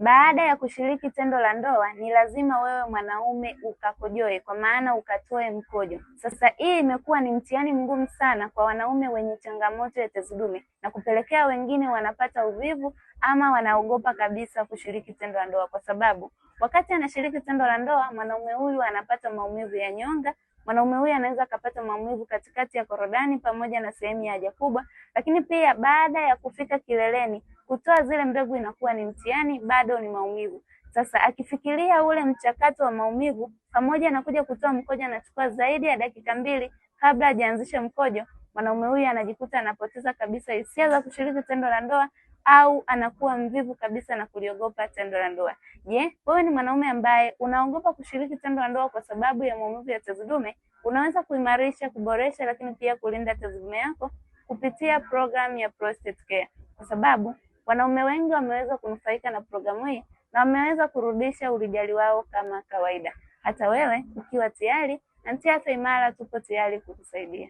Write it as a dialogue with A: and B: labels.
A: Baada ya kushiriki tendo la ndoa ni lazima wewe mwanaume ukakojoe, kwa maana ukatoe mkojo. Sasa hii imekuwa ni mtihani mgumu sana kwa wanaume wenye changamoto ya tezi dume na kupelekea wengine wanapata uvivu ama wanaogopa kabisa kushiriki tendo la ndoa, kwa sababu wakati anashiriki tendo la ndoa mwanaume huyu anapata maumivu ya nyonga. Mwanaume huyu anaweza akapata maumivu katikati ya korodani pamoja na sehemu ya haja kubwa, lakini pia baada ya kufika kileleni kutoa zile mbegu inakuwa ni mtihani, bado ni maumivu. Sasa akifikiria ule mchakato wa maumivu pamoja na kuja kutoa mkojo, anachukua zaidi ya dakika 2 kabla hajaanzisha mkojo, mwanaume huyu anajikuta anapoteza kabisa hisia za kushiriki tendo la ndoa au anakuwa mvivu kabisa na kuliogopa tendo la ndoa. Je, wewe ni mwanaume ambaye unaogopa kushiriki tendo la ndoa kwa sababu ya maumivu ya tezi dume? Unaweza kuimarisha, kuboresha, lakini pia kulinda tezi dume yako kupitia programu ya Prostate Care, kwa sababu wanaume wengi wameweza kunufaika na programu hii na wameweza kurudisha ulijali wao kama kawaida. Hata wewe ukiwa tayari, Anti Afya Imara tupo tayari kukusaidia.